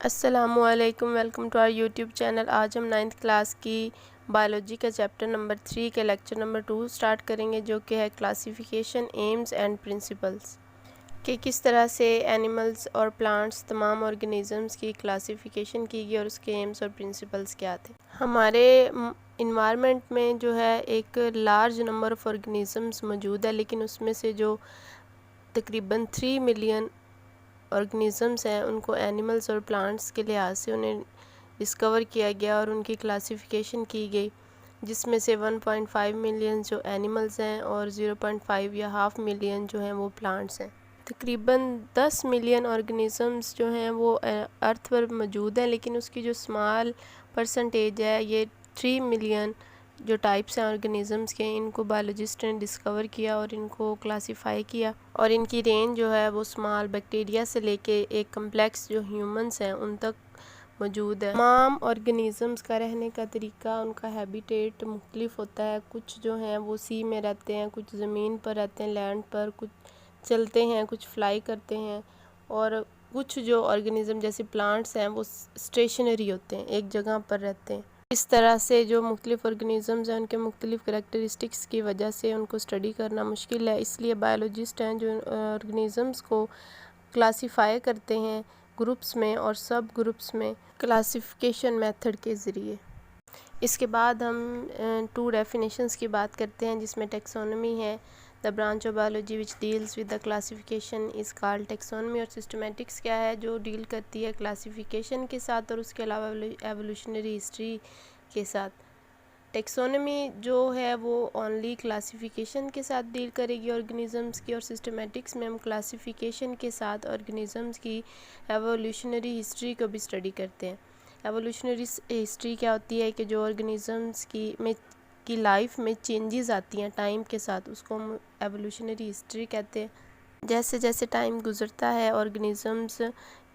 अस्सलामुअलैकुम, welcome to our YouTube channel. आज हम 9th क्लास की बायोलॉजी का चैप्टर नंबर 3 के लेक्चर नंबर 2 स्टार्ट करेंगे, जो कि है क्लासिफिकेशन, एम्स एंड प्रिंसिपल्स, कि किस तरह से एनिमल्स और प्लांट्स तमाम ऑर्गेनिजम्स की क्लासिफिकेशन की गई और उसके एम्स और प्रिंसिपल्स क्या थे। हमारे इन्वायरमेंट में जो है एक लार्ज नंबर ऑफ़ ऑर्गेनिजम्स मौजूद है, लेकिन उसमें से जो तकरीबन 3 मिलियन ऑर्गेनिजम्स हैं उनको एनिमल्स और प्लांट्स के लिहाज से उन्हें डिस्कवर किया गया और उनकी क्लासिफिकेशन की गई, जिसमें से 1.5 मिलियन जो एनिमल्स हैं और 0.5 या हाफ मिलियन जो हैं वो प्लांट्स हैं। तकरीबन 10 मिलियन ऑर्गेनिजम्स जो हैं वो अर्थ पर मौजूद हैं, लेकिन उसकी जो स्मॉल परसेंटेज है, ये 3 मिलियन जो टाइप्स हैं ऑर्गेनिजम्स के, इनको बायोलॉजिस्ट ने डिस्कवर किया और इनको क्लासिफाई किया, और इनकी रेंज जो है वो स्मॉल बैक्टीरिया से लेके एक कम्प्लेक्स जो ह्यूमंस हैं उन तक मौजूद है। तमाम ऑर्गेनिजम्स का रहने का तरीका, उनका हैबिटेट मुख्तलिफ होता है। कुछ जो हैं वो सी में रहते हैं, कुछ ज़मीन पर रहते हैं लैंड पर, कुछ चलते हैं, कुछ फ्लाई करते हैं, और कुछ जो ऑर्गेनिज़म जैसे प्लांट्स हैं वो स्टेशनरी होते हैं, एक जगह पर रहते हैं। इस तरह से जो मुख्तलिफ ऑर्गेनिज़म्स हैं उनके मुख्तलिफ करैक्टरिस्टिक्स की वजह से उनको स्टडी करना मुश्किल है, इसलिए बायोलॉजिस्ट हैं जो ऑर्गेनिज़म्स को क्लासीफाई करते हैं ग्रुप्स में और सब ग्रुप्स में क्लासिफिकेशन मेथड के ज़रिए। इसके बाद हम 2 डेफिनेशंस की बात करते हैं, जिसमें टेक्सोनमी है। The branch of biology which deals with the classification is called taxonomy, और सिस्टमेटिक्स क्या है जो डील करती है क्लासिफिकेशन के साथ और उसके अलावा एवोल्यूशनरी हिस्ट्री के साथ। टेक्सोनमी जो है वो ओनली क्लासिफिकेशन के साथ डील करेगी ऑर्गेनिजम्स की, और सिस्टमेटिक्स में हम क्लासिफिकेशन के साथ ऑर्गेनिजम्स की एवोल्यूशनरी हिस्ट्री को भी स्टडी करते हैं। एवोल्यूशनरी हिस्ट्री क्या होती है कि जो ऑर्गेनिजम्स की लाइफ में चेंजेस आती हैं टाइम के साथ, उसको हम एवोल्यूशनरी हिस्ट्री कहते हैं। जैसे जैसे टाइम गुजरता है ऑर्गेनिजम्स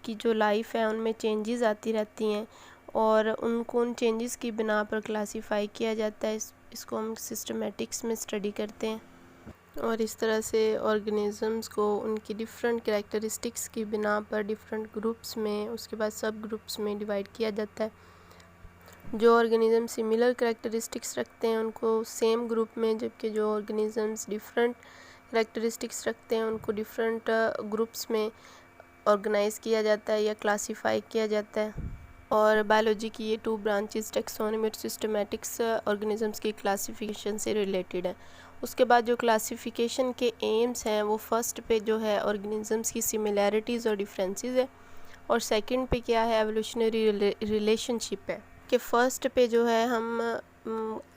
की जो लाइफ है उनमें चेंजेस आती रहती हैं, और उनको उन चेंजेस की बिना पर क्लासिफाई किया जाता है। इसको हम सिस्टमेटिक्स में स्टडी करते हैं, और इस तरह से ऑर्गेनिजम्स को उनकी डिफरेंट कैरेक्टरिस्टिक्स की बिना पर डिफरेंट ग्रुप्स में, उसके बाद सब ग्रुप्स में डिवाइड किया जाता है। जो ऑर्गेनिज़म सिमिलर कैरेक्टरिस्टिक्स रखते हैं उनको सेम ग्रुप में, जबकि जो ऑर्गेनिजम्स डिफरेंट कैरेक्टरिस्टिक्स रखते हैं उनको डिफरेंट ग्रुप्स में ऑर्गेनाइज़ किया जाता है या क्लासीफाई किया जाता है। और बायोलॉजी की ये 2 ब्रांचेस टेक्सोनमी और सिस्टमेटिक्स ऑर्गेनिजम्स की क्लासिफिकेशन से रिलेटेड है। उसके बाद जो क्लासिफिकेशन के एम्स हैं वो फर्स्ट पे जो है ऑर्गेनिजम्स की सिमिलैरिटीज़ और डिफरेंसेस है, और सेकंड पे क्या है एवोल्यूशनरी रिलेशनशिप है। कि फ़र्स्ट पे जो है हम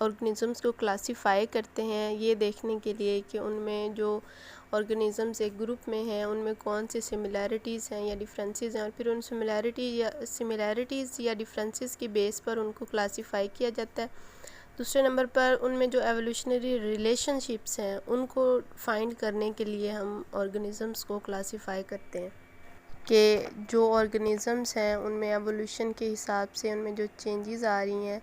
ऑर्गेनिजम्स को क्लासीफाई करते हैं ये देखने के लिए कि उनमें जो ऑर्गेनिजम्स एक ग्रुप में हैं उनमें कौन सी सिमिलैरिटीज़ हैं या डिफरेंसेस हैं, और फिर उन सिमिलैरिटीज़ या डिफरेंसेस की बेस पर उनको क्लासीफाई किया जाता है। दूसरे नंबर पर उनमें जो एवोल्यूशनरी रिलेशनशिप्स हैं उनको फाइंड करने के लिए हम ऑर्गेनिजम्स को क्लासीफाई करते हैं कि जो ऑर्गेनिजम्स हैं उनमें एवोल्यूशन के हिसाब से उनमें जो चेंजेस आ रही हैं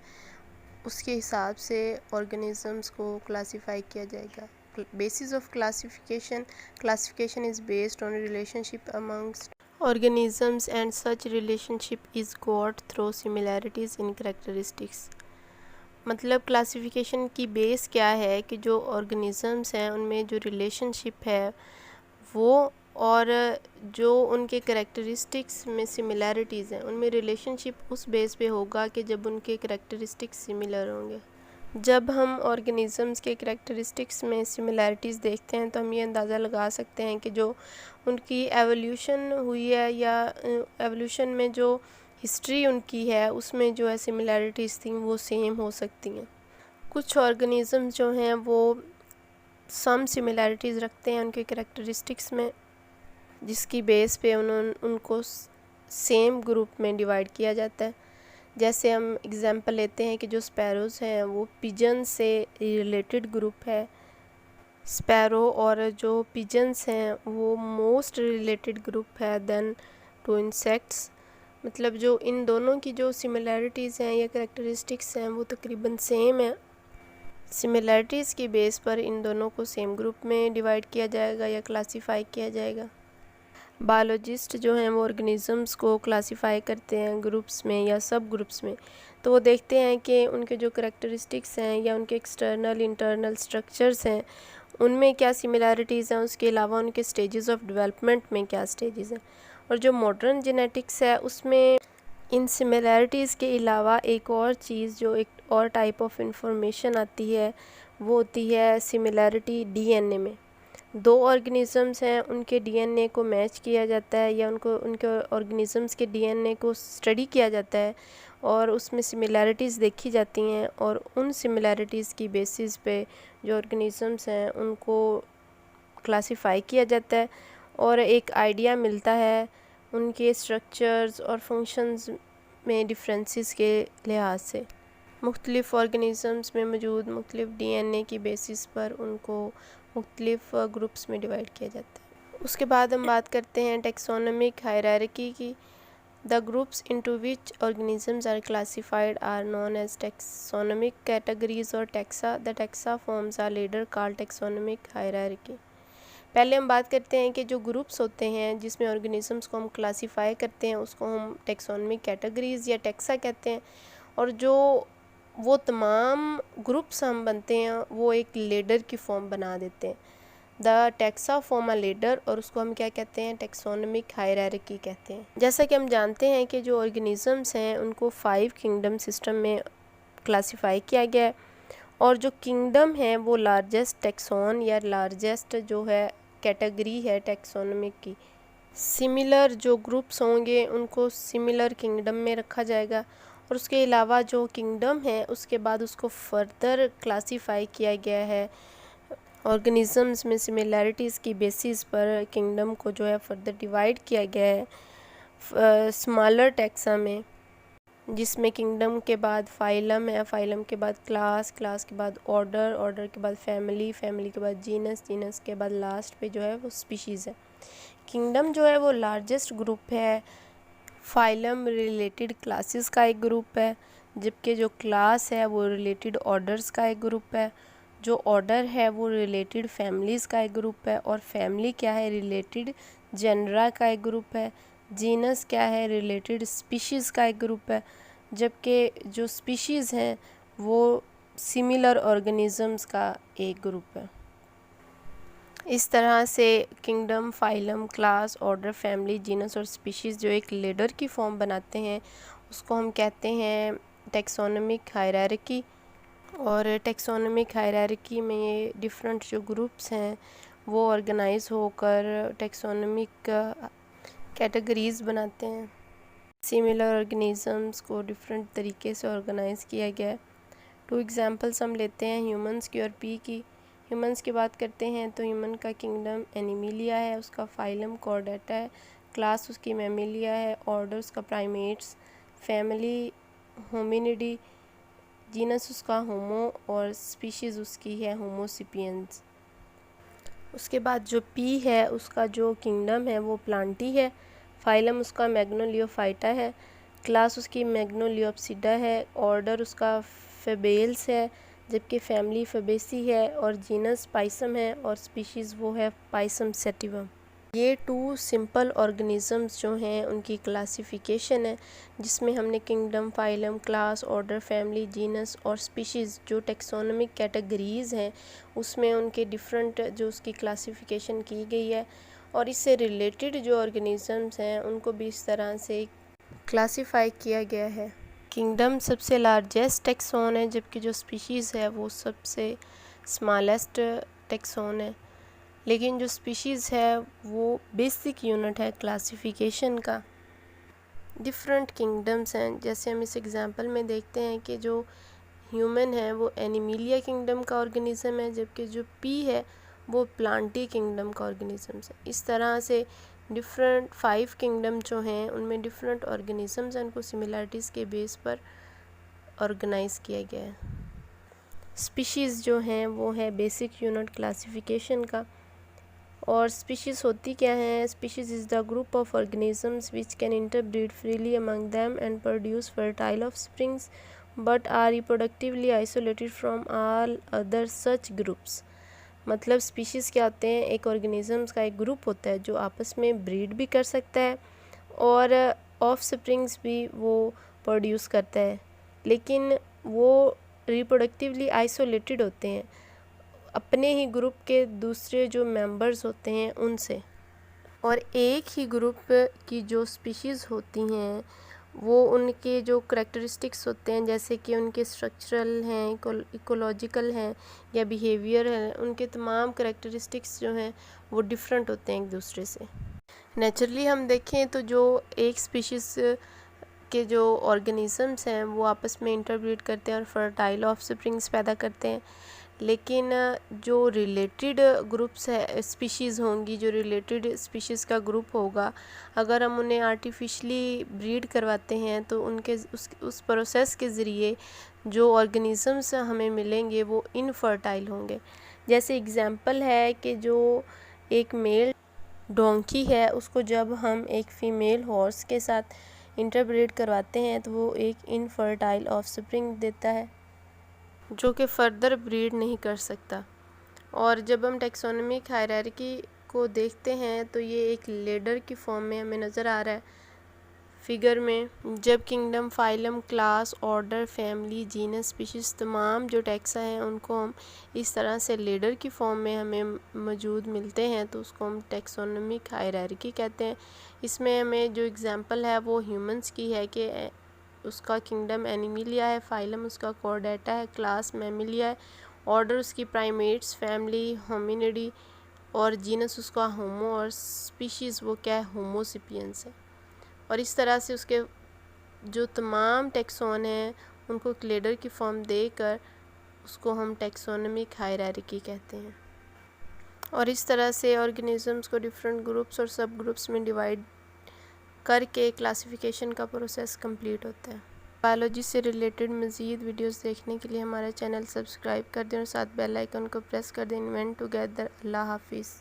उसके हिसाब से ऑर्गेनिजम्स को क्लासीफाई किया जाएगा। Basis of classification is based on relationship amongst organisms and such relationship is got through similarities in characteristics। मतलब क्लासिफिकेशन की बेस क्या है कि जो ऑर्गेनिजम्स हैं उनमें जो रिलेशनशिप है वो, और जो उनके करैक्टरिस्टिक्स में सिमिलैरिटीज़ हैं उनमें रिलेशनशिप उस बेस पे होगा कि जब उनके करैक्टरिस्टिक्स सिमिलर होंगे। जब हम ऑर्गेनिजम्स के करैक्टरिस्टिक्स में सिमिलैरिटीज़ देखते हैं तो हम ये अंदाज़ा लगा सकते हैं कि जो उनकी एवोल्यूशन हुई है या एवोल्यूशन में जो हिस्ट्री उनकी है उसमें जो है सिमिलैरिटीज़ थी वो सेम हो सकती हैं। कुछ ऑर्गेनिजम्स जो हैं वो सम सिमिलैरिटीज़ रखते हैं उनके करैक्टरिस्टिक्स में, जिसकी बेस पे उनको सेम ग्रुप में डिवाइड किया जाता है। जैसे हम एग्जांपल लेते हैं कि जो स्पैरोज़ हैं वो पिजन से रिलेटेड ग्रुप है। स्पैरो और जो पिजन्स हैं वो मोस्ट रिलेटेड ग्रुप है देन टू इंसेक्ट्स। मतलब जो इन दोनों की जो सिमिलैरिटीज़ हैं या करैक्टरिस्टिक्स हैं वो तकरीबन सेम है। सिमिलैरिटीज़ की बेस पर इन दोनों को सेम ग्रुप में डिवाइड किया जाएगा या क्लासीफाई किया जाएगा। बायोलॉजिस्ट जो हैं वो ऑर्गेनिज़म्स को क्लासीफाई करते हैं ग्रुप्स में या सब ग्रुप्स में। तो वो देखते हैं कि उनके जो करैक्टरिस्टिक्स हैं या उनके एक्सटर्नल इंटरनल स्ट्रक्चर्स हैं उनमें क्या सिमिलैरिटीज़ हैं, उसके अलावा उनके स्टेजेस ऑफ डेवलपमेंट में क्या स्टेजेस हैं। और जो मॉडर्न जेनेटिक्स है उसमें इन सिमिलैरिटीज़ के अलावा एक और चीज़, जो एक और टाइप ऑफ इंफॉर्मेशन आती है, वो होती है सिमिलैरिटी डीएनए में। दो ऑर्गेनिज़म्स हैं, उनके डीएनए को मैच किया जाता है या उनके ऑर्गेनिज़म्स के डीएनए को स्टडी किया जाता है और उसमें सिमिलैरिटीज़ देखी जाती हैं, और उन सिमिलैरिटीज़ की बेसिस पे जो ऑर्गेनिज़म्स हैं उनको क्लासिफाई किया जाता है और एक आइडिया मिलता है उनके स्ट्रक्चर्स और फंक्शंस में डिफरेंसेस के लिहाज से। मुख्तलिफ़ ऑर्गेनिज़म्स में मौजूद मुख्तलिफ़ डीएनए की बेसिस पर उनको मुख्तलिफ़ ग्रुप्स में डिवाइड किया जाता है। उसके बाद हम बात करते हैं टैक्सोनॉमिक हायरार्की की। The groups into which organisms are classified are known as taxonomic categories और taxa. The taxa forms are later called taxonomic hierarchy. पहले हम बात करते हैं कि जो ग्रुप्स होते हैं जिसमें ऑर्गेनिज़म्स को हम क्लासीफाई करते हैं उसको हम टैक्सोनॉमिक कैटेगरीज़ या टैक्सा कहते हैं, और जो वो तमाम ग्रुप्स हम बनते हैं वो एक लेडर की फॉर्म बना देते हैं। The taxa form a ladder, और उसको हम क्या कहते हैं, टैक्सोनॉमिक हायरार्की कहते हैं। जैसा कि हम जानते हैं कि जो ऑर्गेनिज़म्स हैं उनको 5 किंगडम सिस्टम में क्लासीफाई किया गया है, और जो किंगडम है वो लार्जेस्ट टैक्सोन या लार्जेस्ट जो है कैटेगरी है टैक्सोनॉमिक की। सिमिलर जो ग्रुप्स होंगे उनको सिमिलर किंगडम में रखा जाएगा, और उसके अलावा जो किंगडम है उसके बाद उसको फर्दर क्लासीफाई किया गया है ऑर्गेनिज़म्स में सिमिलैरिटीज़ की बेसिस पर। किंगडम को जो है फर्दर डिवाइड किया गया है स्मॉलर टैक्सा में, जिसमें किंगडम के बाद फाइलम है, फाइलम के बाद क्लास, क्लास के बाद ऑर्डर, ऑर्डर के बाद फैमिली, फैमिली के बाद जीनस, जीनस के बाद लास्ट पे जो है वो स्पीशीज़ है। किंगडम जो है वो लार्जेस्ट ग्रुप है, फाइलम रिलेटेड क्लासेस का एक ग्रुप है, जबकि जो क्लास है वो रिलेटेड ऑर्डर्स का एक ग्रुप है, जो ऑर्डर है वो रिलेटेड फैमिलीज़ का एक ग्रुप है, और फैमिली क्या है, रिलेटेड जेनरा का एक ग्रुप है, जीनस क्या है, रिलेटेड स्पीशीज़ का एक ग्रुप है, जबकि जो स्पीशीज़ हैं वो सिमिलर ऑर्गेनिज़म्स का एक ग्रुप है। इस तरह से kingdom, phylum, class, order, family, genus और स्पीशीज़ जो एक लेडर की फॉर्म बनाते हैं उसको हम कहते हैं टैक्सोनॉमिक हायरार्की। और टैक्सोनॉमिक हायरार्की में ये डिफरेंट जो ग्रुप्स हैं वो ऑर्गेनाइज होकर टैक्सोनॉमिक कैटेगरीज़ बनाते हैं। सिमिलर ऑर्गेनिज़म्स को डिफरेंट तरीके से ऑर्गेनाइज़ किया गया है। 2 एग्जांपल्स हम लेते हैं ह्यूमंस की और पी की। ह्यूमंस की बात करते हैं तो ह्यूमन का किंगडम एनिमिलिया है, उसका फाइलम कॉर्डेटा है, क्लास उसकी मैमिलिया है, ऑर्डर उसका प्राइमेट्स, फैमिली होमिनिडी, जीनस उसका होमो और स्पीशीज़ उसकी है होमोसिपियंस। उसके बाद जो पी है उसका जो किंगडम है वो प्लांटी है, फाइलम उसका मैग्नोलियोफाइटा है, क्लास उसकी मैग्नोलियोप्सिडा है, ऑर्डर उसका फेबेल्स है, जबकि फैमिली फेबेसी है, और जीनस पाइसम है, और स्पीशीज़ वो है पाइसम सेटिवम। ये 2 सिंपल ऑर्गेनिज़म्स जो हैं उनकी क्लासिफिकेशन है, जिसमें हमने kingdom, phylum, class, order, family, genus और स्पीशीज़ जो टैक्सोनॉमिक कैटेगरीज़ हैं उसमें उनके डिफरेंट जो उसकी क्लासिफिकेशन की गई है, और इससे रिलेटेड जो ऑर्गेनिज़म्स हैं उनको भी इस तरह से क्लासिफाई किया गया है। किंगडम सबसे लार्जेस्ट टैक्सोन है, जबकि जो स्पीशीज़ है वो सबसे स्मॉलेस्ट टैक्सोन है, लेकिन जो स्पीशीज़ है वो बेसिक यूनिट है क्लासिफिकेशन का। डिफरेंट किंगडम्स हैं, जैसे हम इस एग्जांपल में देखते हैं कि जो ह्यूमन है वो एनिमिलिया किंगडम का ऑर्गेनिज़म है, जबकि जो पी है वो प्लांटी किंगडम का ऑर्गेनिज़म है। इस तरह से डिफरेंट 5 किंगडम जो हैं उनमें डिफरेंट ऑर्गेनिज़म्स हैं, उनको सिमिलरिटीज़ के बेस पर ऑर्गेनाइज़ किया गया है। स्पीशीज़ जो हैं वो है बेसिक यूनिट क्लासिफिकेशन का। और स्पीशीज़ होती क्या हैं? Species is the group of organisms which can interbreed freely among them and produce fertile offsprings but are reproductively isolated from all other such groups. मतलब स्पीशीज़ क्या होते हैं, एक ऑर्गेनिजम्स का एक ग्रुप होता है जो आपस में ब्रीड भी कर सकता है और ऑफ स्प्रिंग्स भी वो प्रोड्यूस करता है, लेकिन वो रिप्रोडक्टिवली आइसोलेटेड होते हैं अपने ही ग्रुप के दूसरे जो मेंबर्स होते हैं उनसे। और एक ही ग्रुप की जो स्पीशीज़ होती हैं वो उनके जो करैक्टरिस्टिक्स होते हैं, जैसे कि उनके स्ट्रक्चरल हैं, इकोलॉजिकल हैं या बिहेवियर है, उनके तमाम करैक्टरिस्टिक्स जो हैं वो डिफरेंट होते हैं एक दूसरे से। नेचुरली हम देखें तो जो एक स्पीशीज़ के जो ऑर्गेनिजम्स हैं वो आपस में इंटरब्रीड करते हैं और फर्टाइल ऑफस्प्रिंग्स पैदा करते हैं, लेकिन जो रिलेटेड ग्रुप्स है स्पीशीज़ होंगी, जो रिलेटेड स्पीशीज़ का ग्रुप होगा, अगर हम उन्हें आर्टिफिशली ब्रीड करवाते हैं तो उनके उस प्रोसेस के ज़रिए जो ऑर्गेनिजम्स हमें मिलेंगे वो इनफर्टाइल होंगे। जैसे एग्जांपल है कि जो एक मेल डोंकी है उसको जब हम एक फ़ीमेल हॉर्स के साथ इंटरब्रीड करवाते हैं तो वो एक इनफर्टाइल ऑफस्प्रिंग देता है जो कि फ़र्दर ब्रीड नहीं कर सकता। और जब हम टैक्सोनॉमिक हायरार्की को देखते हैं तो ये एक लेडर की फॉर्म में हमें नज़र आ रहा है फिगर में। जब kingdom, phylum, class, order, family, genus, species तमाम जो टैक्सा हैं उनको हम इस तरह से लेडर की फॉर्म में हमें मौजूद मिलते हैं तो उसको हम टैक्सोनॉमिक हायरार्की कहते हैं। इसमें हमें जो एग्जांपल है वो ह्यूमंस की है कि उसका किंगडम एनिमिलिया है, फाइलम उसका कॉर्डेटा है, क्लास मैमिलिया है, ऑर्डर उसकी प्राइमेट्स, फैमिली होमिनिडी और जीनस उसका होमो और स्पीशीज़ वो क्या है, होमोसिपियंस है। और इस तरह से उसके जो तमाम टैक्सोन हैं उनको एक लेडर की फॉर्म देकर उसको हम टैक्सोनॉमिक हायरार्की कहते हैं। और इस तरह से ऑर्गेनिजम्स को डिफरेंट ग्रुप्स और सब ग्रुप्स में डिवाइड करके क्लासिफिकेशन का प्रोसेस कंप्लीट होता है। बायोलॉजी से रिलेटेड मज़ीद वीडियोस देखने के लिए हमारा चैनल सब्सक्राइब कर दें और साथ बेल आइकन को प्रेस कर दें। Invent together. अल्लाह हाफिज़।